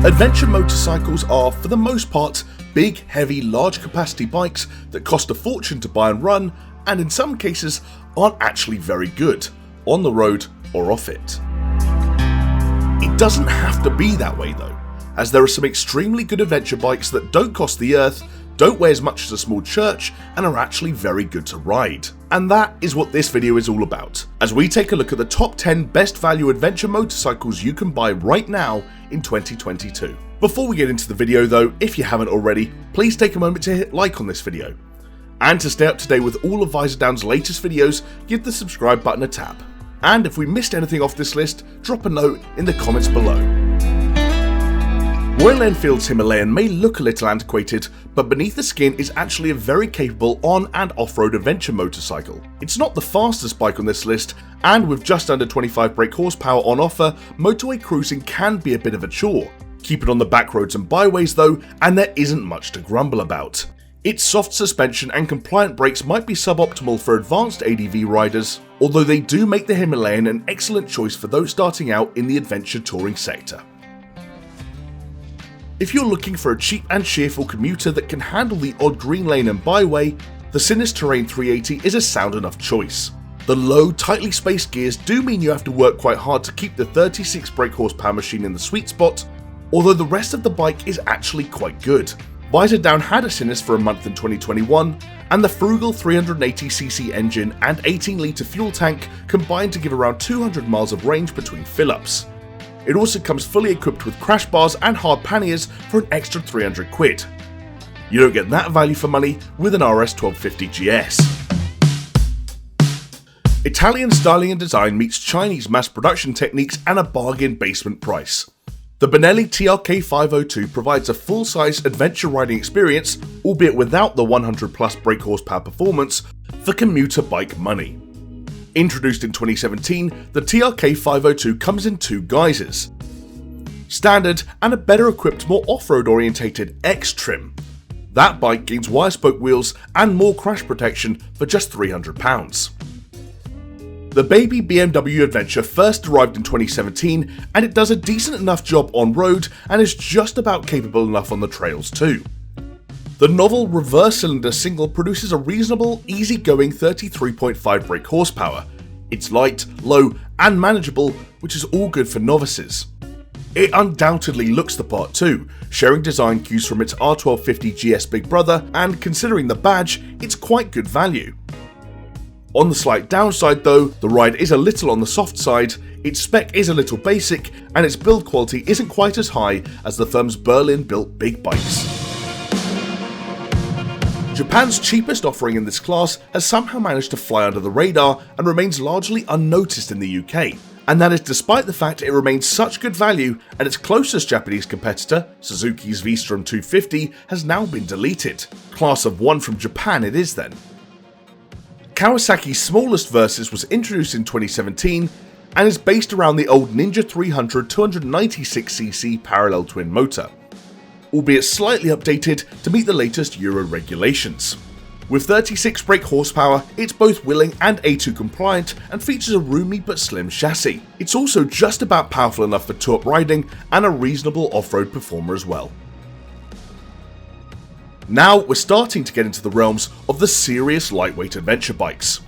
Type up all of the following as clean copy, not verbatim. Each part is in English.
Adventure motorcycles are, for the most part, big, heavy, large capacity bikes that cost a fortune to buy and run, and in some cases aren't actually very good, on the road or off it. It doesn't have to be that way though, as there are some extremely good adventure bikes that don't cost the earth, don't weigh as much as a small church, and are actually very good to ride. And that is what this video is all about, as we take a look at the top 10 best value adventure motorcycles you can buy right now in 2022. Before we get into the video though, if you haven't already, please take a moment to hit like on this video. And to stay up to date with all of Visordown's latest videos, give the subscribe button a tap. And if we missed anything off this list, drop a note in the comments below. Royal Enfield's Himalayan may look a little antiquated, but beneath the skin is actually a very capable on and off-road adventure motorcycle. It's not the fastest bike on this list, and with just under 25 brake horsepower on offer, motorway cruising can be a bit of a chore. Keep it on the back roads and byways though, and there isn't much to grumble about. Its soft suspension and compliant brakes might be suboptimal for advanced ADV riders, although they do make the Himalayan an excellent choice for those starting out in the adventure touring sector. If you're looking for a cheap and cheerful commuter that can handle the odd green lane and byway, the Sinnis Terrain 380 is a sound enough choice. The low, tightly spaced gears do mean you have to work quite hard to keep the 36 brake horsepower machine in the sweet spot, although the rest of the bike is actually quite good. Visordown had a Sinnis for a month in 2021, and the frugal 380cc engine and 18-litre fuel tank combined to give around 200 miles of range between fill-ups. It also comes fully equipped with crash bars and hard panniers for an extra 300 quid. You don't get that value for money with an RS 1250 GS. Italian styling and design meets Chinese mass production techniques and a bargain basement price. The Benelli TRK 502 provides a full-size adventure riding experience, albeit without the 100 plus brake horsepower performance, for commuter bike money. Introduced in 2017, the TRK 502 comes in two guises: standard and a better equipped, more off-road orientated X trim. That bike gains wire spoke wheels and more crash protection for just £300. The baby BMW Adventure first arrived in 2017, and it does a decent enough job on road and is just about capable enough on the trails too. The novel reverse-cylinder single produces a reasonable, easy-going 33.5 brake horsepower. It's light, low, and manageable, which is all good for novices. It undoubtedly looks the part too, sharing design cues from its R1250 GS big brother, and considering the badge, it's quite good value. On the slight downside though, the ride is a little on the soft side, its spec is a little basic, and its build quality isn't quite as high as the firm's Berlin-built big bikes. Japan's cheapest offering in this class has somehow managed to fly under the radar and remains largely unnoticed in the UK, and that is despite the fact it remains such good value and its closest Japanese competitor, Suzuki's V-Strom 250, has now been deleted. Class of 1 from Japan it is then. Kawasaki's smallest Versys was introduced in 2017 and is based around the old Ninja 300 296cc parallel twin motor, albeit slightly updated to meet the latest Euro regulations. With 36 brake horsepower, it's both willing and A2 compliant and features a roomy but slim chassis. It's also just about powerful enough for top riding and a reasonable off-road performer as well. Now we're starting to get into the realms of the serious lightweight adventure bikes.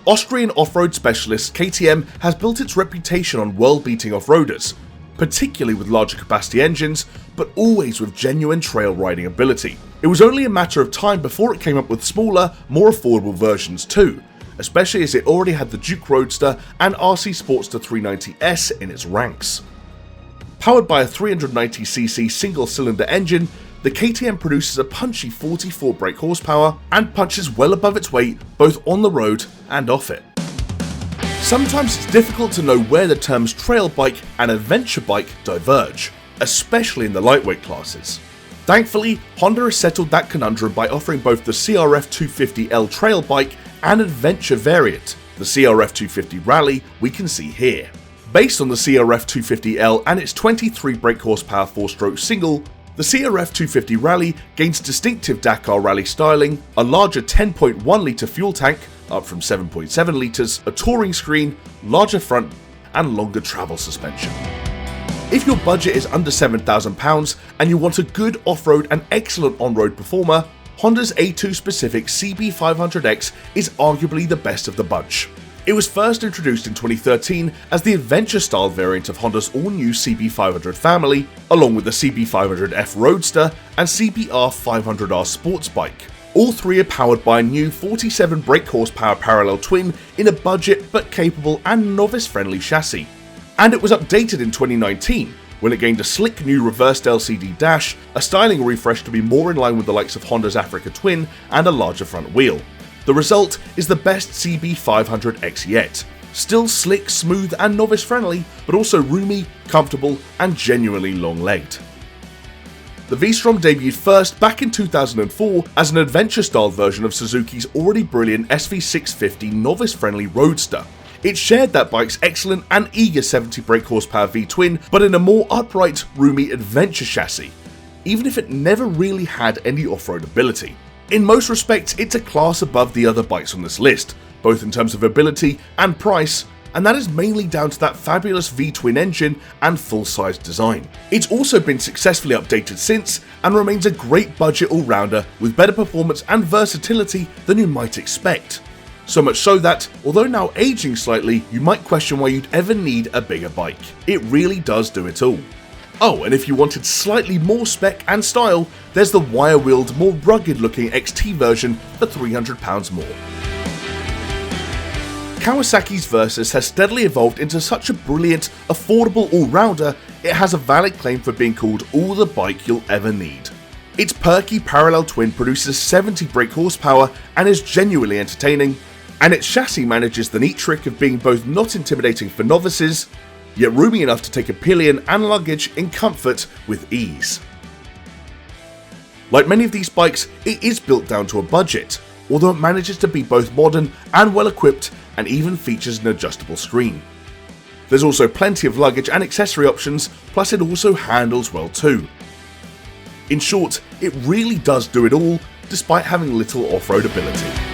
Austrian off-road specialist KTM has built its reputation on world-beating off-roaders, particularly with larger capacity engines, but always with genuine trail riding ability. It was only a matter of time before it came up with smaller, more affordable versions too, especially as it already had the Duke Roadster and RC Sportster 390S in its ranks. Powered by a 390cc single-cylinder engine, the KTM produces a punchy 44 brake horsepower and punches well above its weight both on the road and off it. Sometimes it's difficult to know where the terms trail bike and adventure bike diverge, especially in the lightweight classes. Thankfully, Honda has settled that conundrum by offering both the CRF 250L trail bike and adventure variant, the CRF 250 Rally we can see here. Based on the CRF 250L and its 23 brake horsepower 4-stroke single, the CRF 250 Rally gains distinctive Dakar Rally styling, a larger 10.1 litre fuel tank, up from 7.7 litres, a touring screen, larger front, and longer travel suspension. If your budget is under £7,000 and you want a good off-road and excellent on-road performer, Honda's A2 specific CB500X is arguably the best of the bunch. It was first introduced in 2013 as the adventure-style variant of Honda's all-new CB500 family, along with the CB500F Roadster and CBR 500R sports bike. All three are powered by a new 47 brake horsepower parallel twin in a budget but capable and novice-friendly chassis. And it was updated in 2019, when it gained a slick new reversed LCD dash, a styling refresh to be more in line with the likes of Honda's Africa Twin, and a larger front wheel. The result is the best CB500X yet. Still slick, smooth and novice friendly, but also roomy, comfortable and genuinely long-legged. The V-Strom debuted first back in 2004 as an adventure-style version of Suzuki's already brilliant SV650 novice-friendly Roadster. It shared that bike's excellent and eager 70 brake horsepower V-twin, but in a more upright, roomy adventure chassis, even if it never really had any off-road ability. In most respects, it's a class above the other bikes on this list, both in terms of ability and price, and that is mainly down to that fabulous V-twin engine and full-size design. It's also been successfully updated since, and remains a great budget all-rounder with better performance and versatility than you might expect. So much so that, although now aging slightly, you might question why you'd ever need a bigger bike. It really does do it all. Oh, and if you wanted slightly more spec and style, there's the wire-wheeled, more rugged-looking XT version for £300 more. Kawasaki's Versys has steadily evolved into such a brilliant, affordable all-rounder, it has a valid claim for being called all the bike you'll ever need. Its perky parallel twin produces 70 brake horsepower and is genuinely entertaining, and its chassis manages the neat trick of being both not intimidating for novices, yet roomy enough to take a pillion and luggage in comfort with ease. Like many of these bikes, it is built down to a budget, although it manages to be both modern and well equipped and even features an adjustable screen. There's also plenty of luggage and accessory options, plus it also handles well too. In short, it really does do it all, despite having little off-road ability.